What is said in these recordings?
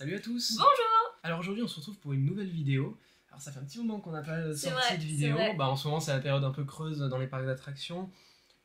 Salut à tous. Bonjour. Alors aujourd'hui on se retrouve pour une nouvelle vidéo. Alors ça fait un petit moment qu'on n'a pas sorti de C'est vidéo. vrai. En ce moment c'est la période un peu creuse dans les parcs d'attractions.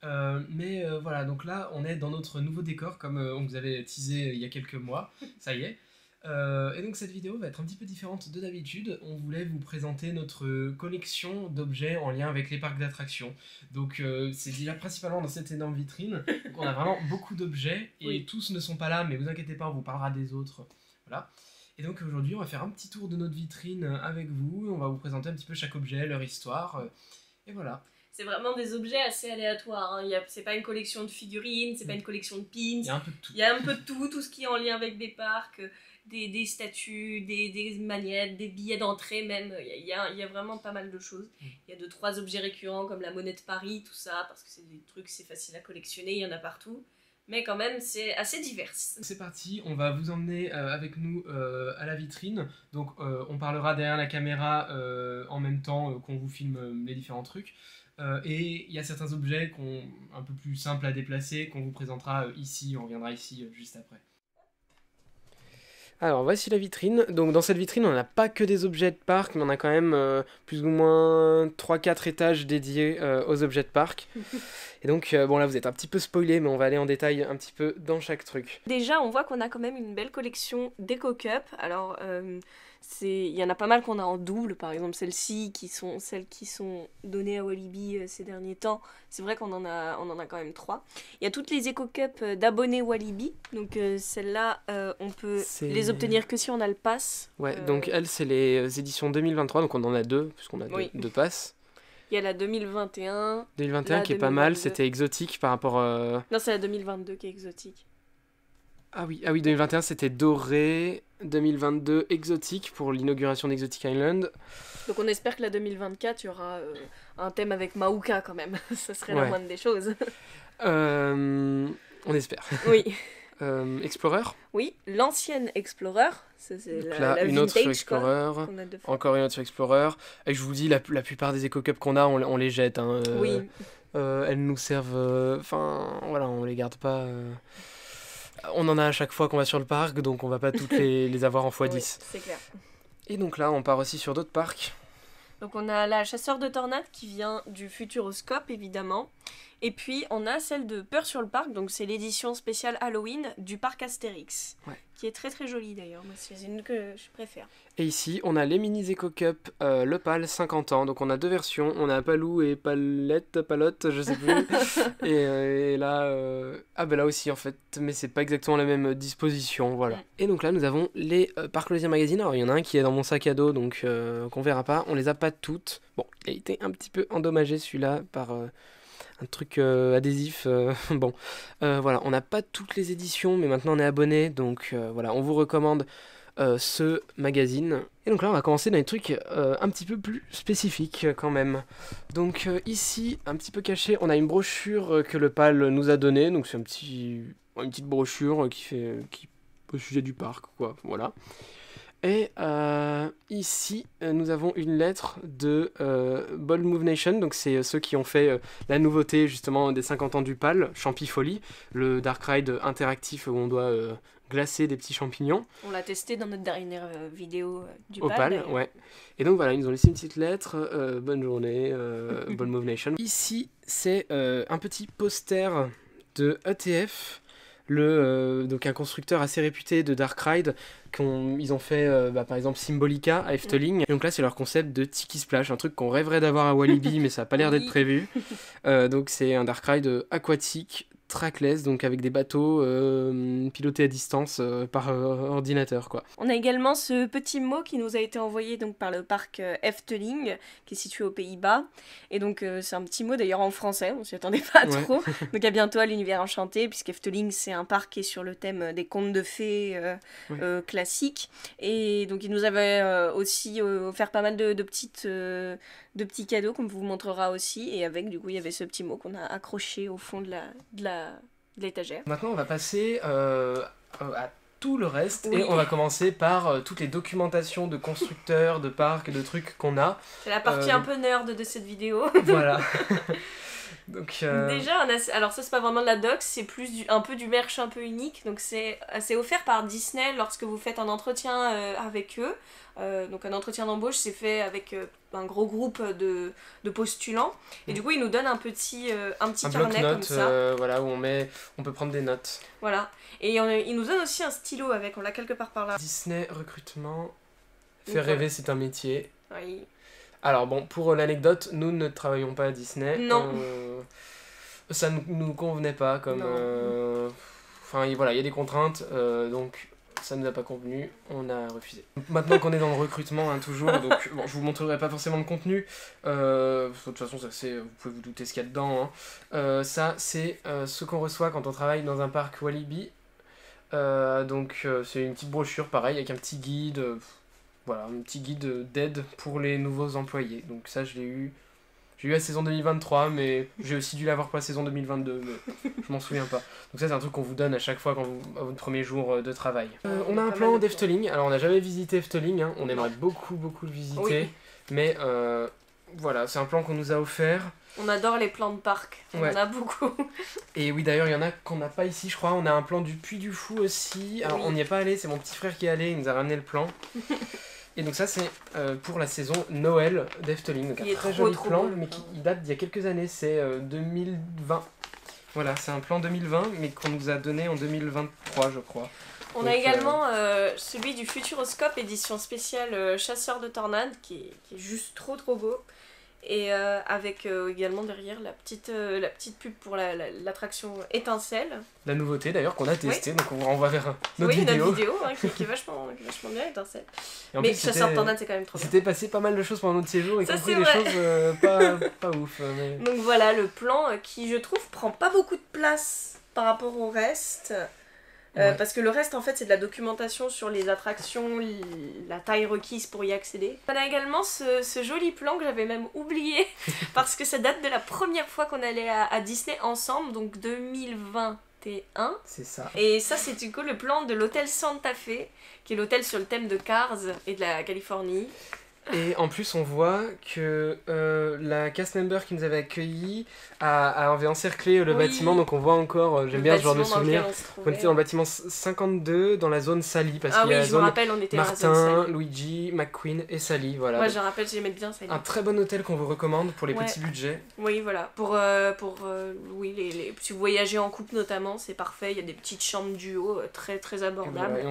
Voilà, donc là on est dans notre nouveau décor comme on vous avait teasé il y a quelques mois. Ça y est. Et donc cette vidéo va être un petit peu différente de d'habitude. On voulait vous présenter notre collection d'objets en lien avec les parcs d'attractions. Donc c'est déjà principalement dans cette énorme vitrine. Donc on a vraiment beaucoup d'objets et Oui. tous ne sont pas là, mais vous inquiétez pas, on vous parlera des autres. Voilà. Et donc aujourd'hui on va faire un petit tour de notre vitrine avec vous. On va vous présenter un petit peu chaque objet, leur histoire. Et voilà. C'est vraiment des objets assez aléatoires. Hein. C'est pas une collection de figurines, c'est pas une collection de pins. Il y a un peu de tout. Il y a un peu de tout ce qui est en lien avec des parcs, des statues, des magnettes, des billets d'entrée même. Il y a vraiment pas mal de choses. Il y a 2-3 objets récurrents comme la monnaie de Paris, tout ça, parce que c'est des trucs, c'est facile à collectionner, il y en a partout. Mais quand même, c'est assez divers. C'est parti, on va vous emmener avec nous à la vitrine. Donc on parlera derrière la caméra en même temps qu'on vous filme les différents trucs. Et il y a certains objets un peu plus simples à déplacer qu'on vous présentera ici, on reviendra ici juste après. Alors voici la vitrine. Donc dans cette vitrine on n'a pas que des objets de parc, mais on a quand même plus ou moins 3-4 étages dédiés aux objets de parc. Et donc bon là vous êtes un petit peu spoilé, mais on va aller en détail un petit peu dans chaque truc. Déjà, on voit qu'on a quand même une belle collection d'Eco-Cup. Alors, il y en a pas mal qu'on a en double, par exemple celles-ci, celles qui sont données à Walibi ces derniers temps. C'est vrai qu'on en a quand même 3. Il y a toutes les Eco-Cup d'abonnés Walibi. Donc, celles-là, on peut les obtenir que si on a le pass. Ouais, donc elles, c'est les éditions 2023, donc on en a deux, puisqu'on a Oui. deux passes. Il y a la 2021. 2021 qui est pas 2022. mal, c'était exotique par rapport... Non, c'est la 2022 qui est exotique. Ah oui, 2021 c'était doré, 2022 exotique pour l'inauguration d'Exotic Island. Donc on espère que la 2024, il y aura un thème avec Maouka quand même. Ça serait la Ouais. moindre des choses. On espère. Oui. Explorer. Oui, l'ancienne Explorer. Ça, c'est Donc la là, une autre sur vintage, quoi, Explorer. qu'on a deux fois. Encore une autre sur Explorer. Et je vous dis, la plupart des Eco-Cups qu'on a, on les jette. Hein. Oui. Elles nous servent... Enfin, voilà, on les garde pas... On en a à chaque fois qu'on va sur le parc, donc on va pas toutes les avoir en x10. Oui, c'est clair. Et donc là, on part aussi sur d'autres parcs. Donc on a la chasseur de tornades qui vient du Futuroscope, évidemment. Et puis on a celle de Peur sur le parc, donc c'est l'édition spéciale Halloween du parc Astérix. Ouais. Qui est très très jolie d'ailleurs, moi c'est une que je préfère. Et ici, on a les Minis Eco-Cup, le PAL 50 ans. Donc on a deux versions, on a Palou et Palotte, je sais plus. et là, ben là aussi en fait, mais c'est pas exactement la même disposition, voilà. Et donc là, nous avons les Parcs Loisirs Magazine. Alors il y en a un qui est dans mon sac à dos, donc qu'on verra pas. On les a pas toutes. Bon, il a été un petit peu endommagé celui-là par... un truc adhésif, bon, voilà, on n'a pas toutes les éditions, mais maintenant on est abonné, donc voilà, on vous recommande ce magazine. Et donc là, on va commencer dans des trucs un petit peu plus spécifiques quand même. Donc ici, un petit peu caché, on a une brochure que le PAL nous a donnée, donc c'est une petite brochure qui au sujet du parc, quoi, voilà. Et ici, nous avons une lettre de Bold Move Nation, donc c'est ceux qui ont fait la nouveauté justement des 50 ans du PAL, Champifolie, le dark ride interactif où on doit glacer des petits champignons. On l'a testé dans notre dernière vidéo du Au PAL, d'ailleurs. ouais. Et donc voilà, ils nous ont laissé une petite lettre, bonne journée, Bold Move Nation. Ici, c'est un petit poster de ETF, donc un constructeur assez réputé de Dark Ride. Ils ont fait par exemple Symbolica à Efteling. Et donc là c'est leur concept de Tiki Splash, un truc qu'on rêverait d'avoir à Walibi mais ça n'a pas l'air d'être prévu. Donc c'est un Dark Ride aquatique, trackless, donc avec des bateaux pilotés à distance par ordinateur, quoi. On a également ce petit mot qui nous a été envoyé donc par le parc Efteling, qui est situé aux Pays-Bas. Et donc c'est un petit mot d'ailleurs en français, on s'y attendait pas trop. Donc à bientôt à l'univers enchanté, puisque Efteling c'est un parc qui est sur le thème des contes de fées classiques. Et donc il nous avait aussi offert pas mal de petits cadeaux qu'on vous montrera aussi. Et avec du coup il y avait ce petit mot qu'on a accroché au fond de l'étagère. Maintenant on va passer à tout le reste, et on va commencer par toutes les documentations de constructeurs, de parcs, de trucs qu'on a. C'est la partie un peu nerd de cette vidéo. Voilà. Donc, Déjà, alors ça c'est pas vraiment de la doc, c'est plus un peu du merch un peu unique. Donc c'est offert par Disney lorsque vous faites un entretien avec eux. Donc un entretien d'embauche, c'est fait avec un gros groupe de postulants. Et du coup, ils nous donnent un petit carnet comme ça. Voilà, où on peut prendre des notes. Voilà. Et ils nous donnent aussi un stylo avec, on l'a quelque part par là. Disney recrutement, Donc, faire rêver, c'est un métier. Oui. Alors bon, pour l'anecdote, nous ne travaillons pas à Disney. Non. Ça ne nous convenait pas comme... Enfin voilà, il y a des contraintes, donc ça ne nous a pas convenu, on a refusé. Maintenant qu'on est dans le recrutement, hein, toujours, donc bon, je vous montrerai pas forcément le contenu. De toute façon, ça, vous pouvez vous douter ce qu'il y a dedans. Hein. Ça, c'est ce qu'on reçoit quand on travaille dans un parc Walibi. Donc c'est une petite brochure, pareil, avec un petit guide... Voilà, un petit guide d'aide pour les nouveaux employés. Donc ça, j'ai eu la saison 2023, mais j'ai aussi dû l'avoir pour la saison 2022, mais je m'en souviens pas. Donc ça, c'est un truc qu'on vous donne à chaque fois à votre premier jour de travail. On a un plan d'Efteling. Alors, on n'a jamais visité Efteling, hein. On aimerait beaucoup le visiter. Oui. Mais voilà, c'est un plan qu'on nous a offert. On adore les plans de parc, on en a beaucoup. Et oui, d'ailleurs, il y en a qu'on n'a pas ici, je crois. On a un plan du Puy du Fou aussi. Alors, on n'y est pas allé, c'est mon petit frère qui est allé, il nous a ramené le plan. Et donc ça c'est pour la saison Noël d'Efteling, donc un très joli plan, beau, mais qui date d'il y a quelques années, c'est 2020. Voilà, c'est un plan 2020, mais qu'on nous a donné en 2023 je crois. On donc, a également celui du Futuroscope édition spéciale Chasseur de tornades, qui est juste trop beau. Et avec également derrière la petite pub pour l'attraction Étincelle. La nouveauté d'ailleurs qu'on a testée, donc on renvoie vers notre vidéo. Oui, notre vidéo hein, qui est vachement bien, Étincelle. Mais Chasseur de tornades, c'est quand même trop bien. C'était passé pas mal de choses pendant notre séjour, y compris des choses pas ouf. Mais... Donc voilà, le plan qui, je trouve, prend pas beaucoup de place par rapport au reste. Parce que le reste en fait c'est de la documentation sur les attractions, la taille requise pour y accéder. On a également ce joli plan que j'avais même oublié parce que ça date de la première fois qu'on allait à Disney ensemble, donc 2021. C'est ça. Et ça c'est du coup le plan de l'hôtel Santa Fe, qui est l'hôtel sur le thème de Cars et de la Californie. Et en plus, on voit que la cast member qui nous avait accueillis avait encerclé le bâtiment, donc on voit encore, j'aime bien ce genre de souvenir. On était dans le bâtiment 52, dans la zone Sally, parce qu'il y a la zone Martin, Luigi, McQueen et Sally. Voilà. Ouais, je rappelle, j'aimais bien Sally. Un très bon hôtel qu'on vous recommande pour les petits budgets. Oui, voilà. Si vous voyagez en couple notamment, c'est parfait. Il y a des petites chambres duo très abordables. Et, voilà, et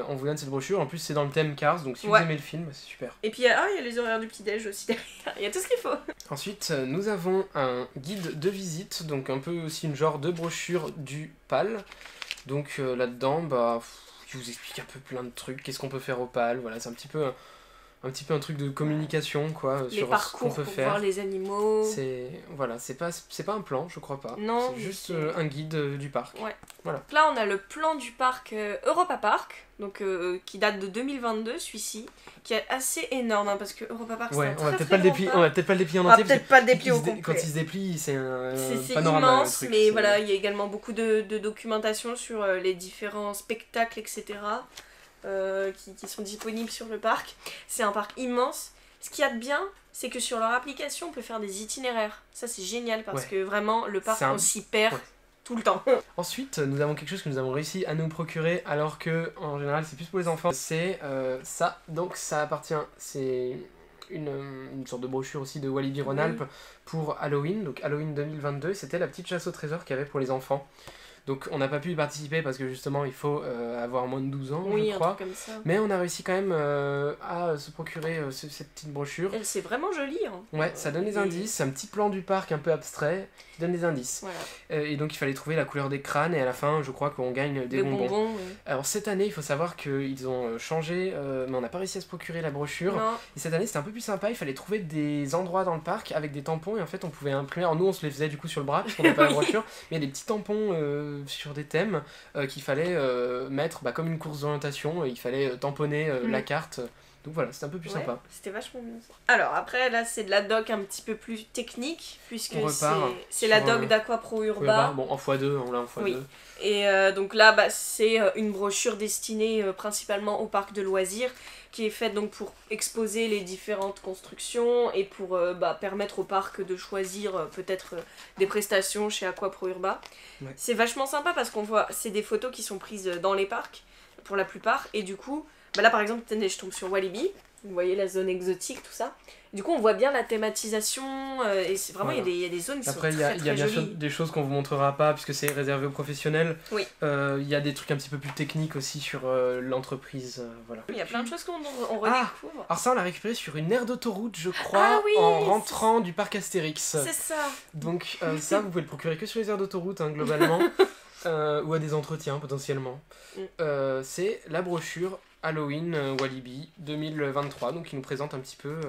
on vous donne cette brochure. En plus, c'est dans le thème Cars, donc si vous aimez le film, c'est super. Et puis il y a les horaires du petit-déj aussi derrière, il y a tout ce qu'il faut. Ensuite, nous avons un guide de visite, donc un peu aussi une genre de brochure du PAL. Donc là-dedans, je vous explique un peu plein de trucs, qu'est-ce qu'on peut faire au PAL, voilà, c'est un petit peu un truc de communication, quoi, les sur parcours ce qu'on peut pour faire. Voir les animaux. C'est pas un plan, je crois pas. Non, c'est juste un guide du parc. Ouais. Voilà. Là, on a le plan du parc Europa Park, donc qui date de 2022, celui-ci, qui est assez énorme, hein, parce que Europa Park, c'est un on va très peut-être pas le déplier en entier. Peut-être pas le déplier au complet. Quand il se déplie, c'est c'est panorama, immense, truc, mais voilà, il y a également beaucoup de documentation sur les différents spectacles, etc. Qui sont disponibles sur le parc. C'est un parc immense. Ce qu'il y a de bien, c'est que sur leur application, on peut faire des itinéraires. Ça, c'est génial parce que vraiment, le parc, on s'y perd tout le temps. Ensuite, nous avons quelque chose que nous avons réussi à nous procurer, alors que en général, c'est plus pour les enfants. C'est ça. Donc, ça appartient. C'est une sorte de brochure aussi de Walibi Rhône-Alpes pour Halloween. Donc, Halloween 2022, c'était la petite chasse au trésor qu'il y avait pour les enfants. Donc on n'a pas pu y participer parce que justement il faut avoir moins de 12 ans, je crois. Un truc comme ça. Mais on a réussi quand même à se procurer cette petite brochure. C'est vraiment joli. Hein. Ouais, ça donne des indices. C'est un petit plan du parc un peu abstrait qui donne des indices. Voilà. Et donc il fallait trouver la couleur des crânes et à la fin je crois qu'on gagne des bonbons. Oui. Alors cette année il faut savoir qu'ils ont changé, mais on n'a pas réussi à se procurer la brochure. Non. Et cette année c'était un peu plus sympa, il fallait trouver des endroits dans le parc avec des tampons et en fait on pouvait imprimer. Alors nous on se les faisait du coup sur le bras parce qu'on n'avait pas la brochure, mais il y a des petits tampons sur des thèmes qu'il fallait mettre comme une course d'orientation, il fallait tamponner la carte Donc voilà, c'était un peu plus sympa. C'était vachement bien ça. Alors après, là, c'est de la doc un petit peu plus technique, puisque c'est la doc d'Aqua Pro Urba. Bon, en x2, on l'a en x2. Oui. Et donc là, c'est une brochure destinée principalement au parc de loisirs, qui est faite donc pour exposer les différentes constructions et pour permettre au parc de choisir peut-être des prestations chez Aqua Pro Urba. Ouais. C'est vachement sympa parce qu'on voit, c'est des photos qui sont prises dans les parcs, pour la plupart, et du coup, là par exemple, je tombe sur Walibi, vous voyez la zone exotique, tout ça. Du coup, on voit bien la thématisation, et c'est vraiment, il y a des zones qui sont très jolies. Après, il y a bien sûr des choses qu'on vous montrera pas, puisque c'est réservé aux professionnels. Oui. Il y a des trucs un petit peu plus techniques aussi sur l'entreprise, voilà. Il y a plein de choses qu'on redécouvre. Alors ça, on l'a récupéré sur une aire d'autoroute, je crois, en rentrant du parc Astérix. C'est ça. Donc ça, vous pouvez le procurer que sur les aires d'autoroute, hein, globalement, ou à des entretiens, potentiellement. C'est la brochure Halloween Walibi 2023, donc il nous présente un petit peu...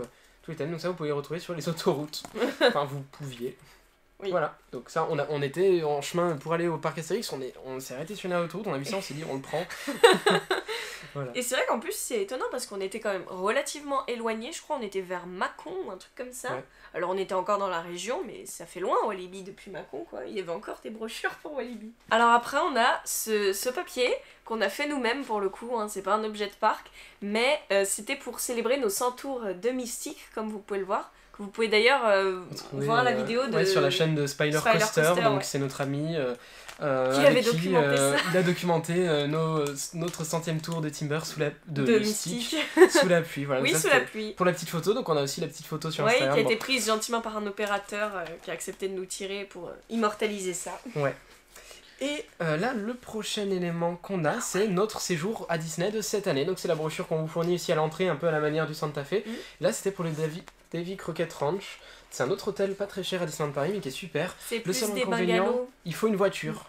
tous les thèmes, donc ça vous pouvez les retrouver sur les autoroutes. Enfin, vous pouviez. Oui. Voilà, donc ça, on était en chemin pour aller au parc Astérix, on s'est arrêté sur une autoroute, on a vu ça, on s'est dit on le prend. Voilà. Et c'est vrai qu'en plus c'est étonnant parce qu'on était quand même relativement éloigné, je crois on était vers Mâcon ou un truc comme ça. Ouais. Alors on était encore dans la région, mais ça fait loin Walibi depuis Mâcon quoi, il y avait encore des brochures pour Walibi. Alors après on a ce papier qu'on a fait nous-mêmes pour le coup, hein, c'est pas un objet de parc, mais c'était pour célébrer nos 100 tours de Mystique, comme vous pouvez le voir. Que vous pouvez d'ailleurs voir la vidéo de... Ouais, sur la chaîne de Spider Coaster, donc c'est notre ami qui avait documenté ça. Il a documenté notre 100e tour de Timber de Mystique sous la pluie. Voilà, oui, ça, sous la pluie. Pour la petite photo, donc on a aussi la petite photo sur Instagram. Oui, qui a été prise gentiment par un opérateur qui a accepté de nous tirer pour immortaliser ça. Ouais. Et là, le prochain élément qu'on a, c'est notre séjour à Disney de cette année. Donc c'est la brochure qu'on vous fournit ici à l'entrée, un peu à la manière du Santa Fe. Là, c'était pour le Davy Crockett Ranch. C'est un autre hôtel pas très cher à Disneyland Paris, mais qui est super. C'est plus des bungalows. Il faut une voiture.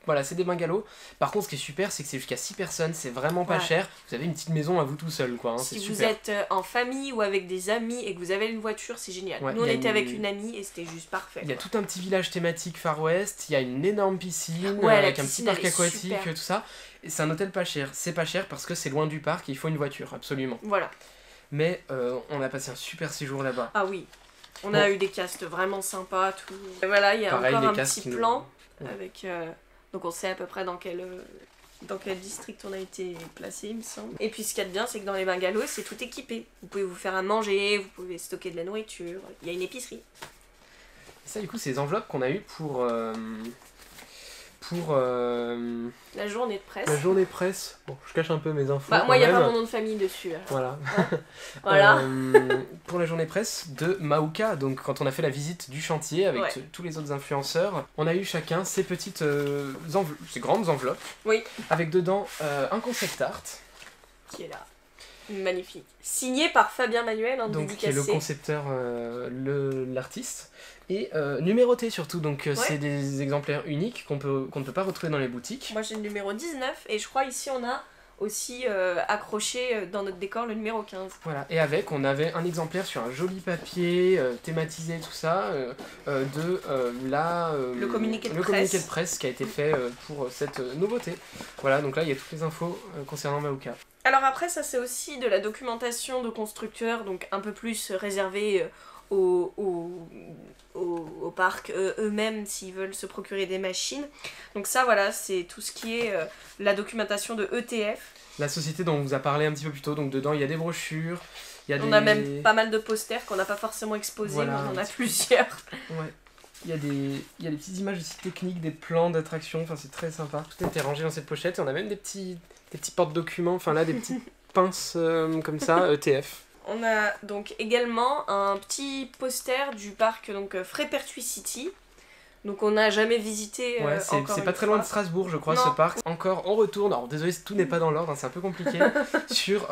Voilà, c'est des bungalows. Par contre, ce qui est super, c'est que c'est jusqu'à 6 personnes, c'est vraiment pas cher. Vous avez une petite maison à vous tout seul, quoi. Hein, si vous êtes en famille ou avec des amis et que vous avez une voiture, c'est génial. Nous, on était avec une amie et c'était juste parfait. Il y a tout un petit village thématique Far West, il y a une énorme piscine, avec un petit parc aquatique, tout ça. Et c'est un hôtel pas cher. C'est pas cher parce que c'est loin du parc et il faut une voiture, absolument. Voilà. Mais on a passé un super séjour là-bas. Ah oui. On a eu des castes vraiment sympas, tout. Et voilà, il y a pareil, encore un petit plan avec... Donc on sait à peu près dans quel district on a été placé, il me semble. Et puis ce qu'il y a de bien, c'est que dans les bungalows, c'est tout équipé. Vous pouvez vous faire à manger, vous pouvez stocker de la nourriture, il y a une épicerie. Ça, du coup, c'est les enveloppes qu'on a eues pour la journée de presse. La journée de presse. Bon, je cache un peu mes infos. Moi, il n'y a pas mon nom de famille dessus. Alors. Voilà. Hein voilà. Pour la journée de presse de Mauka, donc quand on a fait la visite du chantier avec tous les autres influenceurs, on a eu chacun ces petites ces grandes enveloppes. Oui. Avec dedans un concept art. Qui est là. Magnifique. Signé par Fabien Manuel, donc qui est le concepteur, l'artiste. Et numéroté surtout, donc c'est des exemplaires uniques qu'on ne peut pas retrouver dans les boutiques. Moi j'ai le numéro 19 et je crois ici on a aussi accroché dans notre décor le numéro 15. Voilà, et on avait un exemplaire sur un joli papier thématisé tout ça le communiqué de presse qui a été fait pour cette nouveauté. Voilà, donc là il y a toutes les infos concernant Mauka. Alors après ça c'est aussi de la documentation de constructeurs, donc un peu plus réservée aux parcs eux-mêmes s'ils veulent se procurer des machines. Donc ça voilà, c'est tout ce qui est la documentation de ETF. La société dont on vous a parlé un petit peu plus tôt, donc dedans il y a des brochures, on a même pas mal de posters qu'on n'a pas forcément exposés, voilà, mais on en a plusieurs. Ouais. Il y a des petites images aussi techniques, des plans d'attraction, enfin c'est très sympa. Tout a été rangé dans cette pochette et on a même des petits porte-documents, enfin là des petites pinces comme ça, ETF. On a donc également un petit poster du parc donc Frépertuis City. Donc on n'a jamais visité c'est pas très loin de Strasbourg je crois. Non. Ce parc. Encore on retourne, alors désolé tout n'est pas dans l'ordre, hein, c'est un peu compliqué, sur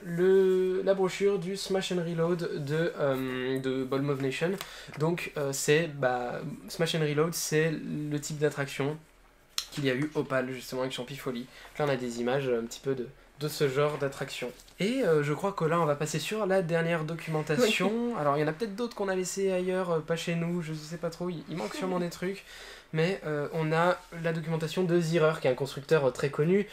la brochure du Smash and Reload de Ball Move Nation. Donc Smash and Reload c'est le type d'attraction qu'il y a eu au PAL justement avec Champifoli. Là on a des images un petit peu de ce genre d'attraction. Et je crois que là on va passer sur la dernière documentation. Alors il y en a peut-être d'autres qu'on a laissé ailleurs, pas chez nous, je sais pas trop, il manque sûrement des trucs. mais on a la documentation de Zierer, qui est un constructeur très connu,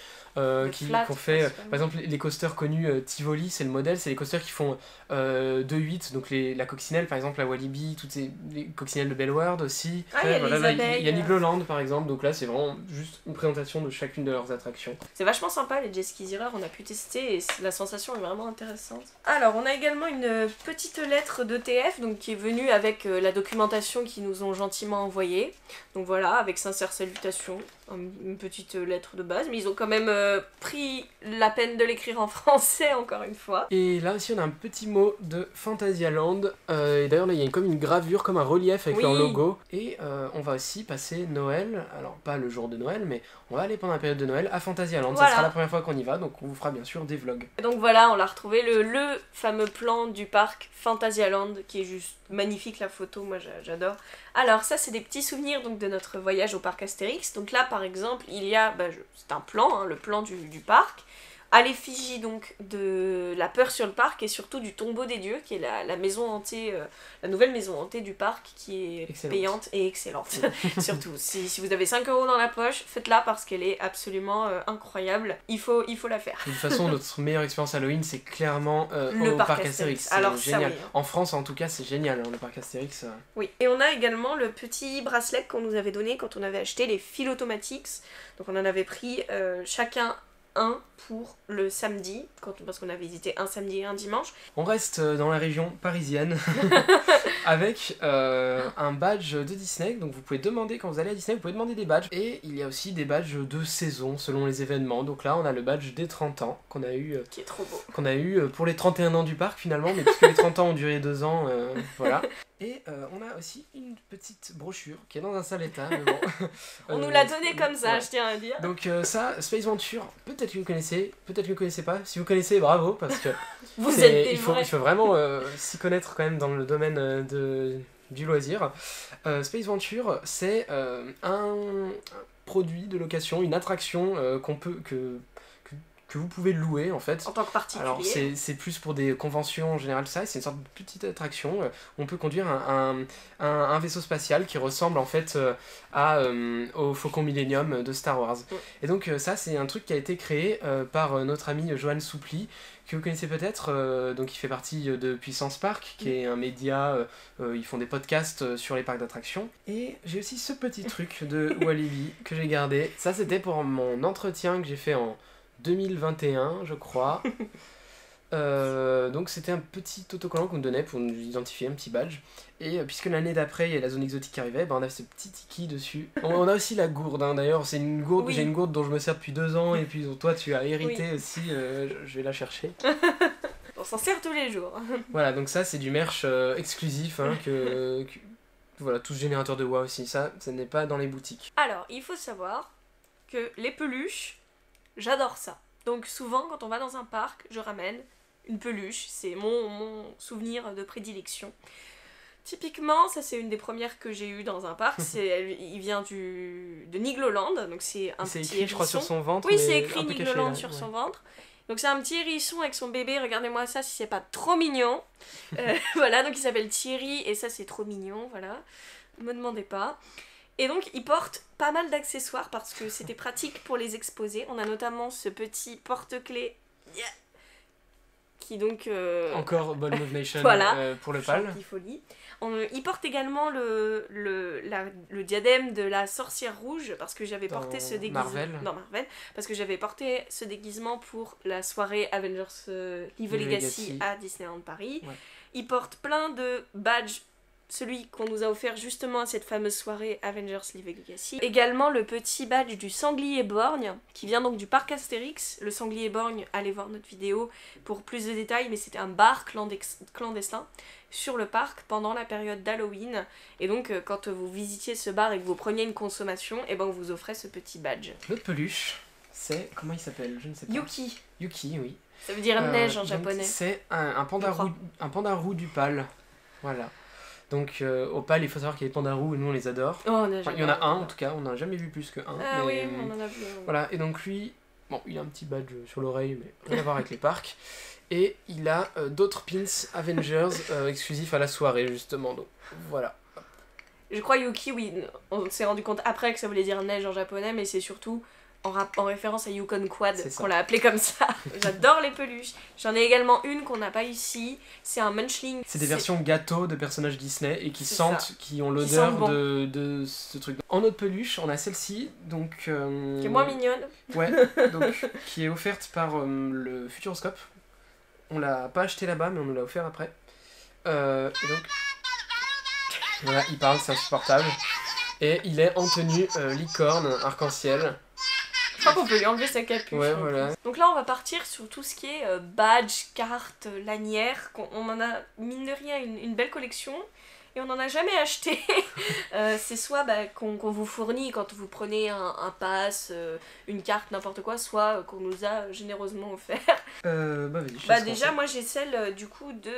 qui ont fait, par exemple, les coasters connus Tivoli, c'est le modèle, c'est les coasters qui font 2.8, donc la coccinelle, par exemple, la Walibi, toutes les coccinelles de Bellward aussi. Ah, il y a les abeilles. Il y a Nigloland, par exemple, donc là, c'est vraiment juste une présentation de chacune de leurs attractions. C'est vachement sympa, les jet ski Zierer, on a pu tester et la sensation est vraiment intéressante. Alors, on a également une petite lettre d'ETF, donc qui est venue avec la documentation qu'ils nous ont gentiment envoyée. Donc voilà, avec sincère salutation, une petite lettre de base, mais ils ont quand même pris la peine de l'écrire en français, encore une fois. Et là aussi, on a un petit mot de Phantasialand. Et d'ailleurs, là, il y a comme une gravure, comme un relief avec leur logo. Et on va aussi passer Noël, alors pas le jour de Noël, mais on va aller pendant la période de Noël à Phantasialand. Voilà. Ça sera la première fois qu'on y va, donc on vous fera bien sûr des vlogs. Donc voilà, on l'a retrouvé, le fameux plan du parc Phantasialand, qui est juste magnifique, la photo, moi j'adore. Alors ça, c'est des petits souvenirs donc de notre voyage au parc Astérix. Donc là, par exemple, il y a, c'est un plan, hein, le plan du parc, à l'effigie donc de la peur sur le parc et surtout du tombeau des dieux, qui est la maison hantée, la nouvelle maison hantée du parc, qui est payante et excellente. Surtout, si vous avez 5 € dans la poche, faites-la parce qu'elle est absolument incroyable. Il faut la faire. De toute façon, notre meilleure expérience Halloween, c'est clairement au parc Astérix. Alors, génial. Ça, oui. En France, en tout cas, c'est génial, hein, le parc Astérix. Oui. Et on a également le petit bracelet qu'on nous avait donné quand on avait acheté les fils automatiques. Donc on en avait pris chacun un pour le samedi, parce qu'on a visité un samedi et un dimanche. On reste dans la région parisienne avec un badge de Disney, donc vous pouvez demander, quand vous allez à Disney, vous pouvez demander des badges. Et il y a aussi des badges de saison selon les événements. Donc là on a le badge des 30 ans qu'on a eu, qui est trop beau. Qu'on a eu pour les 31 ans du parc finalement, mais puisque les 30 ans ont duré 2 ans, voilà. Et on a aussi une petite brochure qui est dans un sale état, mais bon. On nous l'a donné comme ça, je tiens à dire. Donc ça, Space Venture, peut-être que vous connaissez, peut-être que vous connaissez pas. Si vous connaissez, bravo, parce que vous êtes des il faut vraiment s'y connaître quand même dans le domaine du loisir. Space Venture, c'est un produit de location, une attraction que vous pouvez louer en fait. En tant que particulier. Alors c'est plus pour des conventions en général, ça, c'est une sorte de petite attraction où on peut conduire un vaisseau spatial qui ressemble en fait au Faucon Millenium de Star Wars. Et donc ça c'est un truc qui a été créé par notre ami Johan Soupli, que vous connaissez peut-être, donc il fait partie de Puissance Park, qui est un média, ils font des podcasts sur les parcs d'attractions. Et j'ai aussi ce petit truc de Walibi que j'ai gardé. Ça c'était pour mon entretien que j'ai fait en 2021, je crois. Donc c'était un petit autocollant qu'on me donnait pour nous identifier, un petit badge. Et puisque l'année d'après il y a la zone exotique qui arrivait, on avait ce petit tiki dessus. On a aussi la gourde, hein, d'ailleurs, c'est une gourde, j'ai une gourde dont je me sers depuis 2 ans et puis toi tu as hérité aussi, je vais la chercher. On s'en sert tous les jours. Voilà, donc ça c'est du merch exclusif, hein, voilà, tout ce générateur de voix aussi, ça n'est pas dans les boutiques. Alors, il faut savoir que les peluches, j'adore ça. Donc souvent, quand on va dans un parc, je ramène une peluche. C'est mon souvenir de prédilection. Typiquement, ça c'est une des premières que j'ai eues dans un parc. Il vient de Nigloland. Donc c'est un petit écrit, hérisson. Je crois, sur son ventre. Oui, c'est écrit Nigloland sur son ventre. Donc c'est un petit hérisson avec son bébé. Regardez-moi ça si c'est pas trop mignon. Voilà, donc il s'appelle Thierry. Et ça c'est trop mignon, voilà. Ne me demandez pas. Et donc, ils portent pas mal d'accessoires parce que c'était pratique pour les exposer. On a notamment ce petit porte-clés qui donc... Encore Ball Move Nation voilà, pour le PAL. Folie. Ils portent également le diadème de la sorcière rouge parce que j'avais porté ce déguisement... Dans Marvel. Parce que j'avais porté ce déguisement pour la soirée Avengers Live Legacy à Disneyland Paris. Ouais. Ils portent plein de badges. Celui qu'on nous a offert justement à cette fameuse soirée Avengers Live Legacy. Également le petit badge du sanglier borgne, qui vient donc du parc Astérix. Le sanglier borgne, allez voir notre vidéo pour plus de détails, mais c'était un bar clandestin sur le parc pendant la période d'Halloween. Et donc quand vous visitiez ce bar et que vous preniez une consommation, et ben on vous offrait ce petit badge. L'autre peluche, c'est... comment il s'appelle? Je ne sais pas. Yuki. Yuki, oui. Ça veut dire neige en japonais. C'est un panda roux du PAL. Voilà. Donc au PAL, il faut savoir qu'il y a des pandas roux et nous on les adore. Oh, il y en a un en tout cas, on n'a jamais vu plus que un. Ah mais, oui, on en a vu. Voilà, et donc lui, bon, il a un petit badge sur l'oreille, mais rien à voir avec les parcs. Et il a d'autres pins Avengers exclusifs à la soirée justement. Donc voilà. Je crois Yuki, oui, on s'est rendu compte après que ça voulait dire neige en japonais, mais c'est surtout en référence à Yukon Quad qu'on l'a appelé comme ça. J'adore les peluches. J'en ai également une qu'on n'a pas ici. C'est un Munchling. C'est des versions gâteaux de personnages Disney et qui sentent, qui ont l'odeur de ce truc. En autre peluche, on a celle-ci, donc... qui est moins mignonne. Ouais, donc qui est offerte par le Futuroscope. On l'a pas acheté là-bas, mais on nous l'a offert après. Et donc... Voilà, il parle, c'est insupportable. Et il est en tenue licorne, arc-en-ciel. Je crois qu'on peut lui enlever sa capuche. Ouais, voilà. Donc là, on va partir sur tout ce qui est badge, carte, lanière. On en a, mine de rien, une belle collection. Et on n'en a jamais acheté. C'est soit qu'on vous fournit quand vous prenez un pass, une carte, n'importe quoi, soit qu'on nous a généreusement offert. Vas-y, déjà, moi j'ai celle du coup de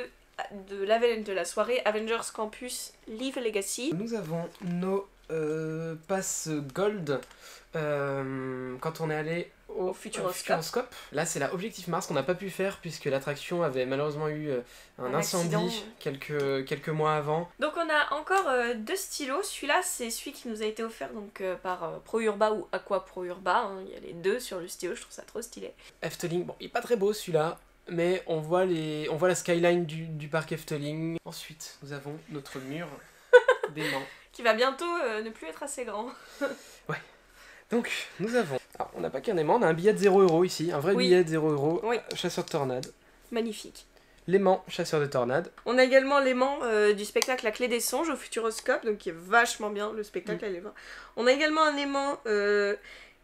la soirée Avengers Campus Live Legacy. Nous avons nos passes Gold quand on est allé au Futuroscope. Là, c'est la Objectif Mars qu'on n'a pas pu faire puisque l'attraction avait malheureusement eu un incendie quelques mois avant. Donc on a encore 2 stylos. Celui-là, c'est celui qui nous a été offert donc, par Pro Urba ou Aqua Pro Urba. Hein. Il y a les deux sur le stylo, je trouve ça trop stylé. Efteling, bon, il est pas très beau celui-là. Mais on voit la skyline du parc Efteling. Ensuite, nous avons notre mur d'aimant. Qui va bientôt ne plus être assez grand. Ouais. Donc, nous avons... Alors, on n'a pas qu'un aimant, on a un billet de 0€ ici. Un vrai billet de 0€. Oui. Chasseur de tornades. Magnifique. L'aimant, chasseur de tornades. On a également l'aimant du spectacle La Clé des Songes au Futuroscope, donc qui est vachement bien, le spectacle, allez voir. On a également un aimant...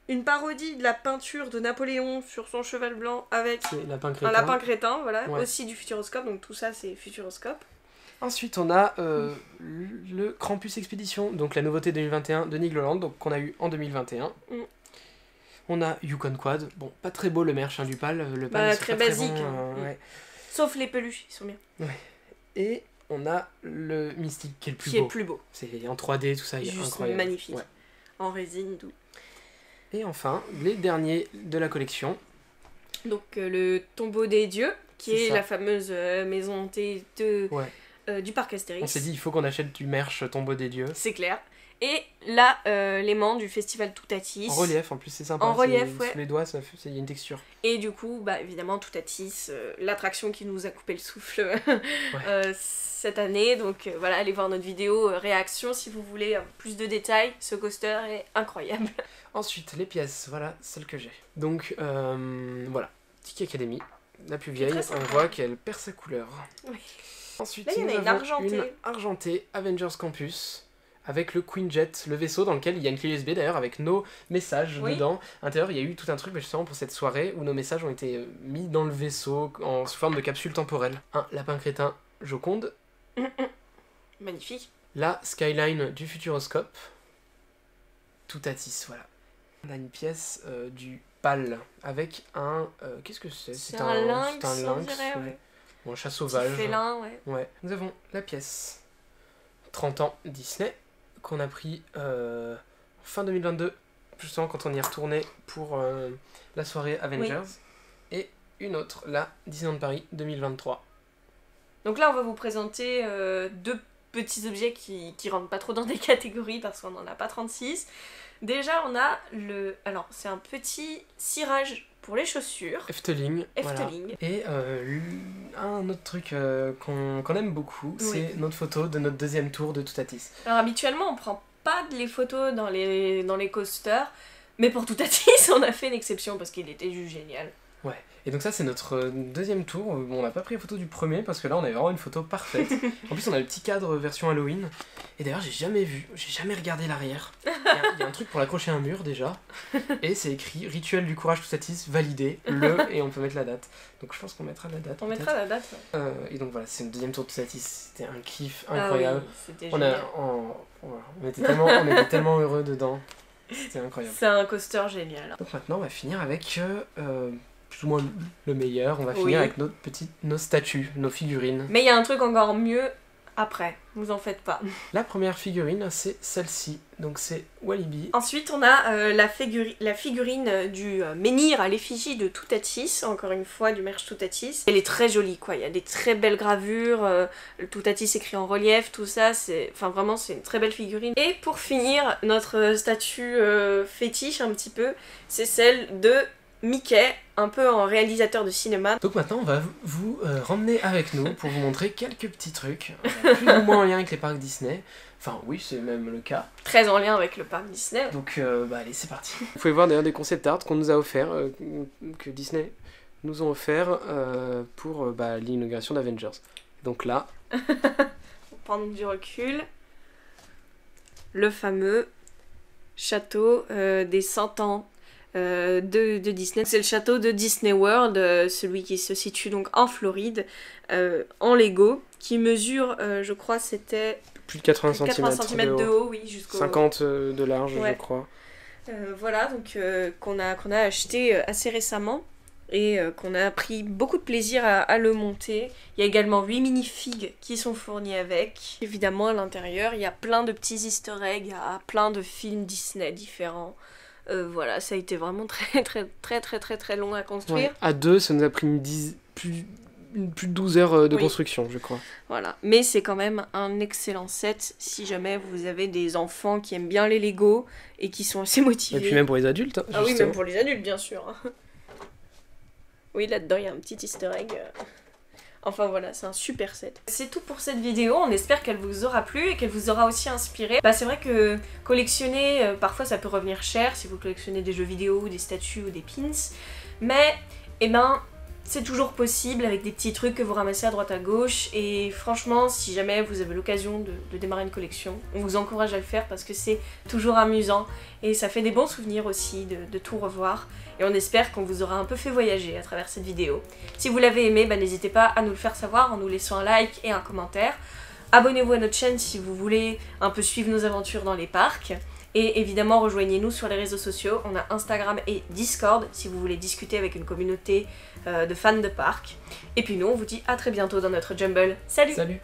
une parodie de la peinture de Napoléon sur son cheval blanc avec un lapin crétin, voilà, aussi du Futuroscope, donc tout ça c'est Futuroscope. Ensuite on a le Krampus Expedition, donc la nouveauté 2021 de Nigloland, donc qu'on a eu en 2021. On a Yukon Quad, bon pas très beau le merch du PAL, le PAL très basique, très bon, ouais. Sauf les peluches, ils sont bien. Ouais. Et on a le Mystique qui est le plus beau. C'est en 3D tout ça, il est incroyable. Magnifique, en résine tout. Et enfin, les derniers de la collection. Donc le Tombeau des Dieux, qui est la fameuse maison hantée du parc Astérix. On s'est dit, il faut qu'on achète du merch Tombeau des Dieux. C'est clair. Et là, l'aimant du festival Toutatis. En relief, en plus, c'est sympa. En relief, sous les doigts, il y a une texture. Et du coup, évidemment, Toutatis, l'attraction qui nous a coupé le souffle cette année. Donc voilà, allez voir notre vidéo réaction si vous voulez plus de détails. Ce coaster est incroyable. Ensuite, les pièces, voilà, celles que j'ai. Donc, voilà, Tiki Academy, la plus vieille, on voit qu'elle perd sa couleur. Oui. Ensuite, là, il y en a une argentée Avengers Campus, avec le Queen Jet, le vaisseau dans lequel il y a une clé USB d'ailleurs, avec nos messages dedans. À l'intérieur, il y a eu tout un truc justement pour cette soirée, où nos messages ont été mis dans le vaisseau, sous forme de capsule temporelle. Un lapin crétin Joconde. Magnifique. La skyline du Futuroscope. Toutatis, voilà. On a une pièce du PAL avec un... qu'est-ce que c'est? C'est un lynx, on dirait, Bon, un chat sauvage. Félin, ouais. Nous avons la pièce 30 ans Disney qu'on a pris fin 2022, justement quand on y est retourné pour la soirée Avengers. Et une autre, la Disneyland Paris 2023. Donc là, on va vous présenter 2 petits objets qui rentrent pas trop dans des catégories parce qu'on n'en a pas 36. Déjà, on a alors, c'est un petit cirage pour les chaussures. Efteling. Voilà. Et un autre truc qu'on aime beaucoup, c'est notre photo de notre deuxième tour de Toutatis. Alors, habituellement, on prend pas les photos dans les coasters, mais pour Toutatis, on a fait une exception parce qu'il était juste génial. Ouais. Et donc ça c'est notre deuxième tour, on n'a pas pris la photo du premier parce que là on avait vraiment une photo parfaite. En plus on a le petit cadre version Halloween. Et d'ailleurs j'ai jamais regardé l'arrière. Il y a un truc pour l'accrocher à un mur déjà. Et c'est écrit Rituel du courage Toutatis validé, et on peut mettre la date. Donc je pense qu'on mettra la date. On mettra la date. Et donc voilà, c'est le deuxième tour de Toutatis, c'était un kiff incroyable. C'était génial. On était tellement heureux dedans. C'était incroyable. C'est un coaster génial. Donc maintenant on va finir avec... plus ou moins le meilleur, on va finir avec nos statues, nos figurines. Mais il y a un truc encore mieux après, vous en faites pas. La première figurine, c'est celle-ci, donc c'est Walibi. Ensuite, on a la figurine du menhir à l'effigie de Toutatis, encore une fois du merch Toutatis. Elle est très jolie, quoi, il y a des très belles gravures, Toutatis écrit en relief, tout ça, enfin vraiment c'est une très belle figurine. Et pour finir, notre statue fétiche un petit peu, c'est celle de Mickey, un peu en réalisateur de cinéma. Donc maintenant on va vous ramener avec nous pour vous montrer quelques petits trucs, plus ou moins en lien avec les parcs Disney. Enfin oui, c'est même le cas. Très en lien avec le parc Disney. Donc bah allez, c'est parti. Vous pouvez voir d'ailleurs des concept art qu'on nous a offert, que Disney nous ont offert pour l'inauguration d'Avengers. Donc là... Pour prendre du recul, le fameux château des 100 ans de Disney. C'est le château de Disney World, celui qui se situe donc en Floride, en Lego, qui mesure, je crois, c'était plus de 80 cm de haut, oui, jusqu'au 50 de large, ouais. Je crois. Voilà, donc qu'on a acheté assez récemment et qu'on a pris beaucoup de plaisir à le monter. Il y a également 8 minifigs qui sont fournis avec. Évidemment, à l'intérieur, il y a plein de petits easter eggs à plein de films Disney différents. Voilà, ça a été vraiment très long à construire. Ouais, à deux, ça nous a pris plus de 12 heures de construction, je crois. Voilà, mais c'est quand même un excellent set si jamais vous avez des enfants qui aiment bien les Lego et qui sont assez motivés. Et puis même pour les adultes. Hein, ah oui, même pour les adultes, bien sûr. Oui, là-dedans, il y a un petit easter egg. Enfin voilà, c'est un super set. C'est tout pour cette vidéo, on espère qu'elle vous aura plu et qu'elle vous aura aussi inspiré. C'est vrai que collectionner, parfois ça peut revenir cher si vous collectionnez des jeux vidéo, des statues ou des pins, mais c'est toujours possible avec des petits trucs que vous ramassez à droite à gauche et franchement, si jamais vous avez l'occasion de démarrer une collection, on vous encourage à le faire parce que c'est toujours amusant et ça fait des bons souvenirs aussi de tout revoir. Et on espère qu'on vous aura un peu fait voyager à travers cette vidéo. Si vous l'avez aimé, n'hésitez pas à nous le faire savoir en nous laissant un like et un commentaire. Abonnez-vous à notre chaîne si vous voulez un peu suivre nos aventures dans les parcs. Et évidemment, rejoignez-nous sur les réseaux sociaux. On a Instagram et Discord si vous voulez discuter avec une communauté de fans de parcs. Et puis nous, on vous dit à très bientôt dans notre Jumble. Salut! Salut!